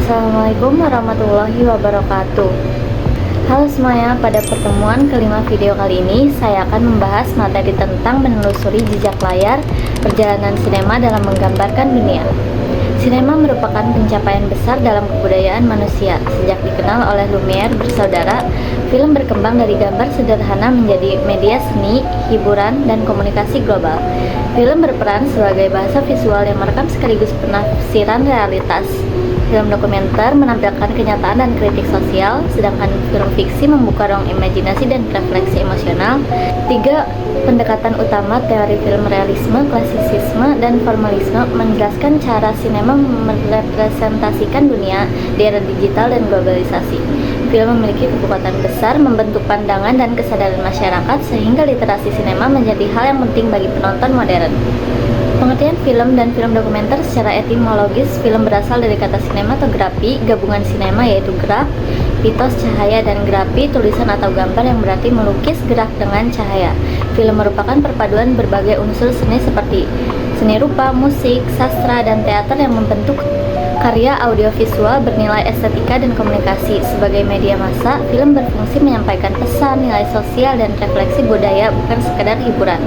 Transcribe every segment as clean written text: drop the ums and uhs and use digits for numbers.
Assalamualaikum warahmatullahi wabarakatuh. Halo semuanya, pada pertemuan kelima video kali ini saya akan membahas materi tentang menelusuri jejak layar perjalanan sinema dalam menggambarkan dunia. Sinema merupakan pencapaian besar dalam kebudayaan manusia. Sejak dikenal oleh Lumiere bersaudara, film berkembang dari gambar sederhana menjadi media seni, hiburan, dan komunikasi global. Film berperan sebagai bahasa visual yang merekam sekaligus penafsiran realitas. Film dokumenter menampilkan kenyataan dan kritik sosial, sedangkan film fiksi membuka ruang imajinasi dan refleksi emosional. Tiga pendekatan utama teori film realisme, klasisisme, dan formalisme menjelaskan cara sinema merepresentasikan dunia di era digital dan globalisasi. Film memiliki kekuatan besar membentuk pandangan dan kesadaran masyarakat sehingga literasi sinema menjadi hal yang penting bagi penonton modern. Pengertian film dan film dokumenter secara etimologis, film berasal dari kata sinematografi, gabungan sinema yaitu gerak, pitos cahaya, dan grafi tulisan atau gambar yang berarti melukis gerak dengan cahaya. Film merupakan perpaduan berbagai unsur seni seperti seni rupa, musik, sastra, dan teater yang membentuk karya audiovisual bernilai estetika dan komunikasi. Sebagai media massa, film berfungsi menyampaikan pesan, nilai sosial, dan refleksi budaya, bukan sekedar hiburan.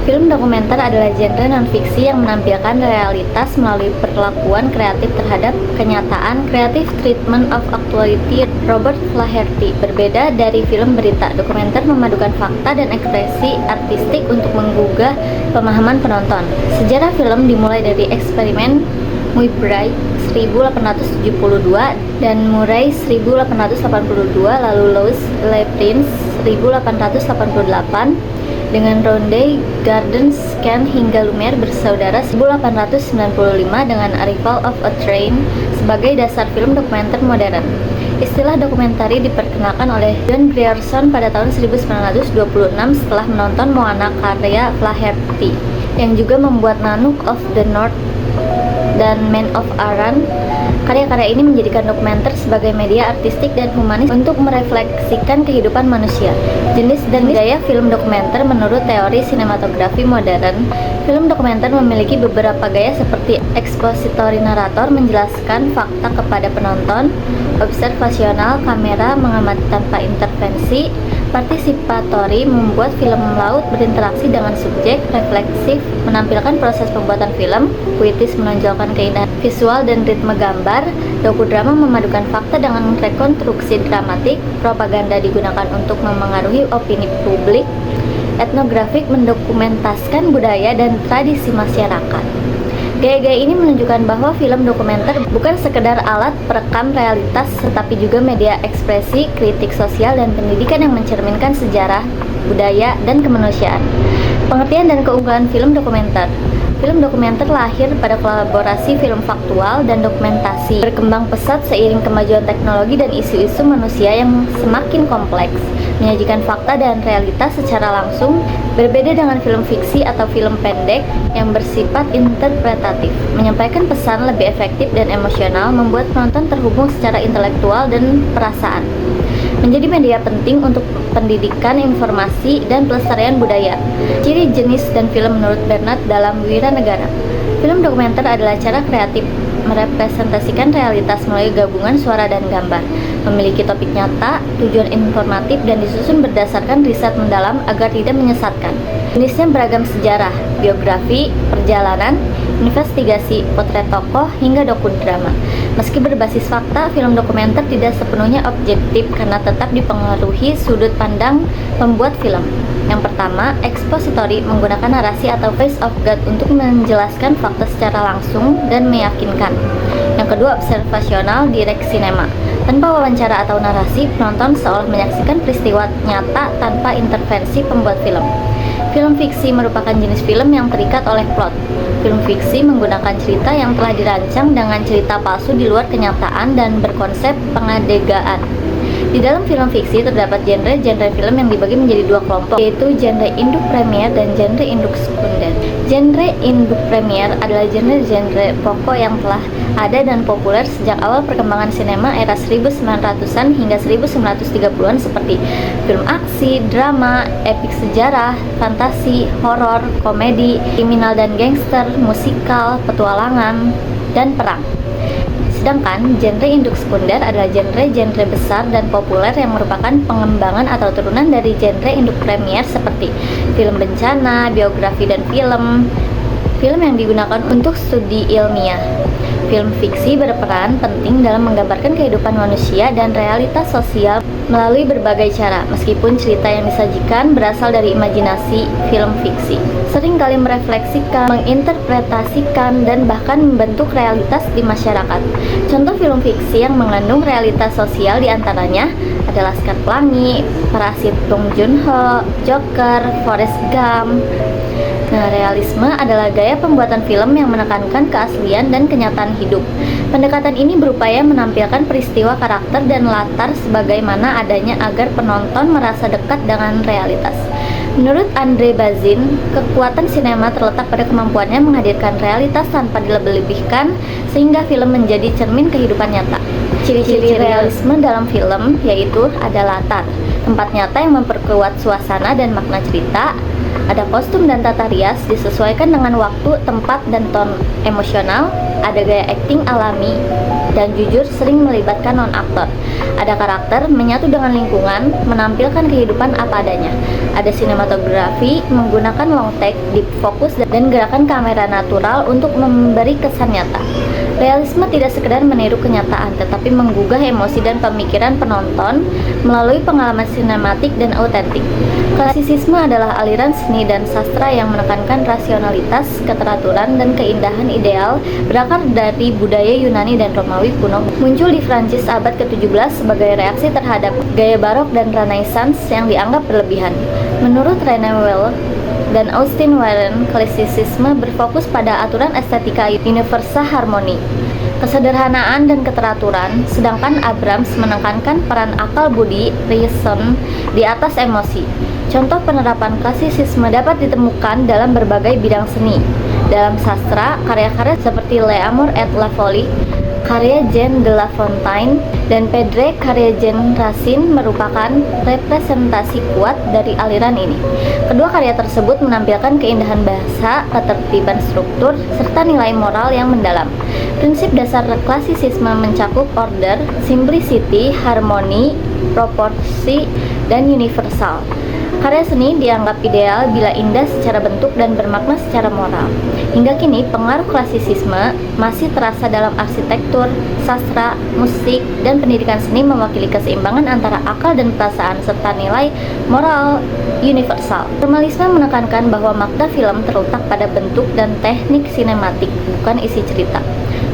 Film dokumenter adalah genre non-fiksi yang menampilkan realitas melalui perlakuan kreatif terhadap kenyataan, creative treatment of actuality. Robert Flaherty. Berbeda dari film berita, dokumenter memadukan fakta dan ekspresi artistik untuk menggugah pemahaman penonton. Sejarah film dimulai dari eksperimen Muybridge 1872 dan Murray 1882, lalu Louis Le Prince 1888, dengan Ronde Gardens Scan hingga Lumiere bersaudara 1895 dengan Arrival of a Train sebagai dasar film dokumenter modern. Istilah dokumentari diperkenalkan oleh John Grierson pada tahun 1926 setelah menonton Moana karya Flaherty, yang juga membuat Nanook of the North dan Man of Aran. Karya-karya ini menjadikan dokumenter sebagai media artistik dan humanis untuk merefleksikan kehidupan manusia. Jenis dan gaya film dokumenter menurut teori sinematografi modern, film dokumenter memiliki beberapa gaya seperti expository narator menjelaskan fakta kepada penonton, observasional kamera mengamati tanpa intervensi, partisipatori membuat film laut berinteraksi dengan subjek, refleksif menampilkan proses pembuatan film, puitis menonjolkan keindahan visual dan ritme gambar, dokudrama memadukan fakta dengan rekonstruksi dramatik, propaganda digunakan untuk memengaruhi opini publik, etnografik mendokumentaskan budaya dan tradisi masyarakat. Gaya-gaya ini menunjukkan bahwa film dokumenter bukan sekedar alat perekam realitas, tetapi juga media ekspresi, kritik sosial, dan pendidikan yang mencerminkan sejarah, budaya, dan kemanusiaan. Pengertian dan keunggulan film dokumenter. Film dokumenter lahir pada kolaborasi film faktual dan dokumentasi, berkembang pesat seiring kemajuan teknologi dan isu-isu manusia yang semakin kompleks, menyajikan fakta dan realitas secara langsung, berbeda dengan film fiksi atau film pendek yang bersifat interpretatif. Menyampaikan pesan lebih efektif dan emosional, membuat penonton terhubung secara intelektual dan perasaan. Menjadi media penting untuk pendidikan, informasi, dan pelestarian budaya. Ciri jenis dan film menurut Bernard dalam Wiranegara. Film dokumenter adalah cara kreatif merepresentasikan realitas melalui gabungan suara dan gambar, memiliki topik nyata, tujuan informatif, dan disusun berdasarkan riset mendalam agar tidak menyesatkan. Jenisnya beragam: sejarah, biografi, perjalanan, investigasi, potret tokoh, hingga dokudrama. Meski berbasis fakta, film dokumenter tidak sepenuhnya objektif karena tetap dipengaruhi sudut pandang pembuat film. Yang pertama, expository, menggunakan narasi atau face of God untuk menjelaskan fakta secara langsung dan meyakinkan. Yang kedua, observasional, direct cinema. Tanpa wawancara atau narasi, penonton seolah menyaksikan peristiwa nyata tanpa intervensi pembuat film. Film fiksi merupakan jenis film yang terikat oleh plot. Film fiksi menggunakan cerita yang telah dirancang dengan cerita palsu di luar kenyataan dan berkonsep pengadegaan. Di dalam film fiksi terdapat genre film yang dibagi menjadi dua kelompok, yaitu genre induk premier dan genre induk sekunder. Genre induk premier adalah genre pokok yang telah ada dan populer sejak awal perkembangan sinema era 1900-an hingga 1930-an seperti film aksi, drama, epik sejarah, fantasi, horor, komedi, kriminal dan gangster, musikal, petualangan, dan perang. Sedangkan genre induk sekunder adalah genre-genre besar dan populer yang merupakan pengembangan atau turunan dari genre induk premier seperti film bencana, biografi, dan film yang digunakan untuk studi ilmiah. Film fiksi berperan penting dalam menggambarkan kehidupan manusia dan realitas sosial melalui berbagai cara, meskipun cerita yang disajikan berasal dari imajinasi film fiksi. Seringkali merefleksikan, menginterpretasikan, dan bahkan membentuk realitas di masyarakat. Contoh film fiksi yang mengandung realitas sosial diantaranya adalah Laskar Pelangi, Parasit Bong Joon-ho, Joker, Forrest Gump. Nah, realisme adalah gaya pembuatan film yang menekankan keaslian dan kenyataan hidup. Pendekatan ini berupaya menampilkan peristiwa, karakter, dan latar sebagaimana adanya agar penonton merasa dekat dengan realitas. Menurut Andre Bazin, kekuatan sinema terletak pada kemampuannya menghadirkan realitas tanpa dilebih-lebihkan sehingga film menjadi cermin kehidupan nyata. Ciri-ciri realisme dalam film yaitu ada latar, tempat nyata yang memperkuat suasana dan makna cerita. Ada kostum dan tata rias disesuaikan dengan waktu, tempat, dan ton emosional. Ada gaya akting alami dan jujur sering melibatkan non-aktor. Ada karakter menyatu dengan lingkungan, menampilkan kehidupan apa adanya. Ada sinematografi menggunakan long take, deep focus, dan gerakan kamera natural untuk memberi kesan nyata. Realisme tidak sekedar meniru kenyataan, tetapi menggugah emosi dan pemikiran penonton melalui pengalaman sinematik dan autentik. Klasisisme adalah aliran seni dan sastra yang menekankan rasionalitas, keteraturan, dan keindahan ideal berakar dari budaya Yunani dan Romawi kuno. Muncul di Prancis abad ke-17 sebagai reaksi terhadap gaya barok dan Renaissance yang dianggap berlebihan. Menurut Rene Well dan Austin Warren, klasisisme berfokus pada aturan estetika universal harmoni, kesederhanaan, dan keteraturan, sedangkan Abrams menekankan peran akal budi, reason, di atas emosi. Contoh penerapan klasisisme dapat ditemukan dalam berbagai bidang seni. Dalam sastra, karya-karya seperti L'Amour et la Folie, karya Jean de La Fontaine, dan Phèdre, karya Jean Racine merupakan representasi kuat dari aliran ini. Kedua karya tersebut menampilkan keindahan bahasa, ketertiban struktur, serta nilai moral yang mendalam. Prinsip dasar klasisisme mencakup order, simplicity, harmoni, proporsi, dan universal. Karya seni dianggap ideal bila indah secara bentuk dan bermakna secara moral. Hingga kini, pengaruh klasisisme masih terasa dalam arsitektur, sastra, musik, dan pendidikan seni mewakili keseimbangan antara akal dan perasaan serta nilai moral universal. Formalisme menekankan bahwa makna film terletak pada bentuk dan teknik sinematik, bukan isi cerita.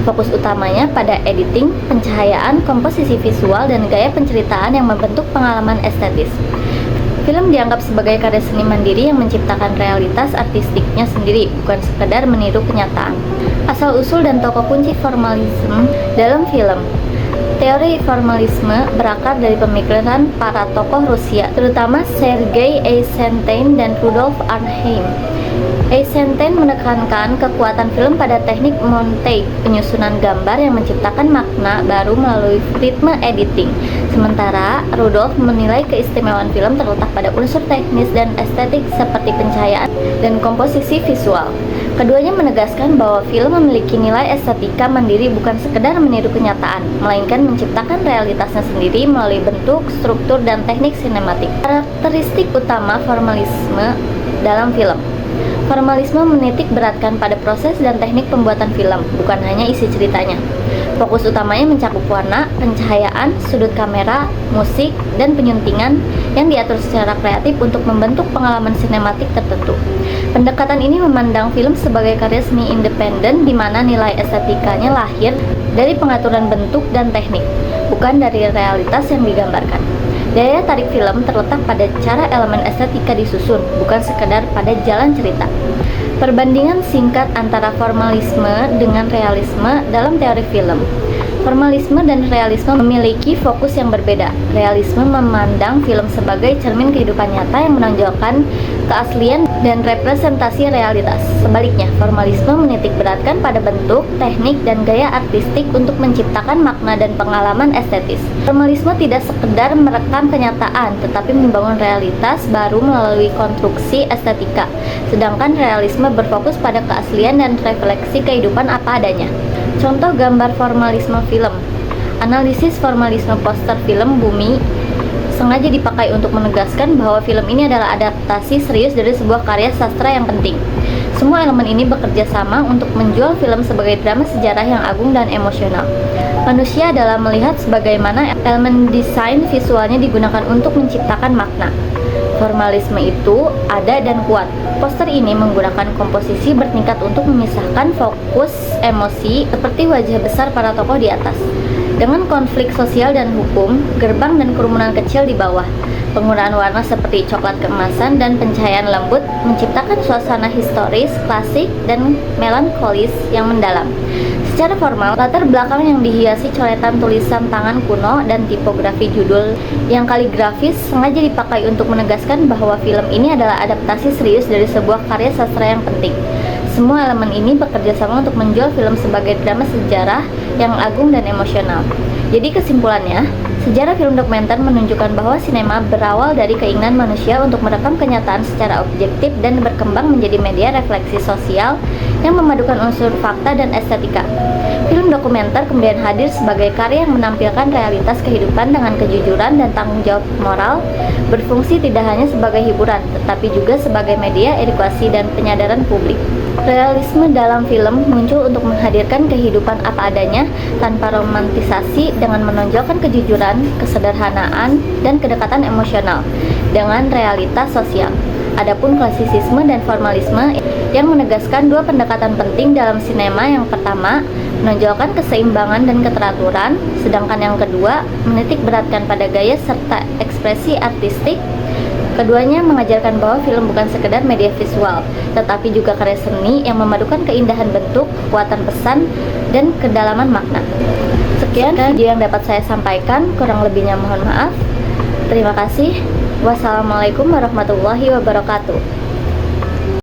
Fokus utamanya pada editing, pencahayaan, komposisi visual, dan gaya penceritaan yang membentuk pengalaman estetis. Film dianggap sebagai karya seni mandiri yang menciptakan realitas artistiknya sendiri, bukan sekedar meniru kenyataan. Asal-usul dan tokoh kunci formalisme dalam film. Teori formalisme berakar dari pemikiran para tokoh Rusia, terutama Sergei Eisenstein dan Rudolf Arnheim. Eisenstein menekankan kekuatan film pada teknik montage, penyusunan gambar yang menciptakan makna baru melalui ritme editing. Sementara Rudolf menilai keistimewaan film terletak pada unsur teknis dan estetik seperti pencahayaan dan komposisi visual. Keduanya menegaskan bahwa film memiliki nilai estetika mandiri, bukan sekedar meniru kenyataan, melainkan menciptakan realitasnya sendiri melalui bentuk, struktur, dan teknik sinematik. Karakteristik utama formalisme dalam film. Formalisme menitik beratkan pada proses dan teknik pembuatan film, bukan hanya isi ceritanya. Fokus utamanya mencakup warna, pencahayaan, sudut kamera, musik, dan penyuntingan yang diatur secara kreatif untuk membentuk pengalaman sinematik tertentu. Pendekatan ini memandang film sebagai karya seni independen di mana nilai estetikanya lahir dari pengaturan bentuk dan teknik, bukan dari realitas yang digambarkan. Daya tarik film terletak pada cara elemen estetika disusun, bukan sekedar pada jalan cerita. Perbandingan singkat antara formalisme dengan realisme dalam teori film. Formalisme dan realisme memiliki fokus yang berbeda. Realisme memandang film sebagai cermin kehidupan nyata yang menonjolkan keaslian dan representasi realitas. Sebaliknya, formalisme menitik beratkan pada bentuk, teknik, dan gaya artistik untuk menciptakan makna dan pengalaman estetis. Formalisme tidak sekedar merekam kenyataan, tetapi membangun realitas baru melalui konstruksi estetika. Sedangkan realisme sinema berfokus pada keaslian dan refleksi kehidupan apa adanya. Contoh gambar formalisme film. Analisis formalisme poster film Bumi sengaja dipakai untuk menegaskan bahwa film ini adalah adaptasi serius dari sebuah karya sastra yang penting. Semua elemen ini bekerja sama untuk menjual film sebagai drama sejarah yang agung dan emosional. Manusia adalah melihat sebagaimana elemen desain visualnya digunakan untuk menciptakan makna. Formalisme itu ada dan kuat. Poster ini menggunakan komposisi bertingkat untuk memisahkan fokus emosi seperti wajah besar para tokoh di atas, dengan konflik sosial dan hukum, gerbang dan kerumunan kecil di bawah. Penggunaan warna seperti coklat keemasan dan pencahayaan lembut menciptakan suasana historis, klasik, dan melankolis yang mendalam. Secara formal, latar belakang yang dihiasi coretan tulisan tangan kuno dan tipografi judul yang kaligrafis sengaja dipakai untuk menegaskan bahwa film ini adalah adaptasi serius dari sebuah karya sastra yang penting. Semua elemen ini bekerja sama untuk menjual film sebagai drama sejarah yang agung dan emosional. Jadi kesimpulannya, sejarah film dokumenter menunjukkan bahwa sinema berawal dari keinginan manusia untuk merekam kenyataan secara objektif dan berkembang menjadi media refleksi sosial yang memadukan unsur fakta dan estetika. Film dokumenter kemudian hadir sebagai karya yang menampilkan realitas kehidupan dengan kejujuran dan tanggung jawab moral, berfungsi tidak hanya sebagai hiburan, tetapi juga sebagai media edukasi dan penyadaran publik. Realisme dalam film muncul untuk menghadirkan kehidupan apa adanya tanpa romantisasi, dengan menonjolkan kejujuran, kesederhanaan, dan kedekatan emosional dengan realitas sosial. Adapun klasisisme dan formalisme yang menegaskan dua pendekatan penting dalam sinema. Yang pertama, menonjolkan keseimbangan dan keteraturan, sedangkan yang kedua, menitik beratkan pada gaya serta ekspresi artistik. Keduanya mengajarkan bahwa film bukan sekedar media visual, tetapi juga karya seni yang memadukan keindahan bentuk, kekuatan pesan, dan kedalaman makna. Sekian video yang dapat saya sampaikan, kurang lebihnya mohon maaf. Terima kasih. Wassalamualaikum warahmatullahi wabarakatuh.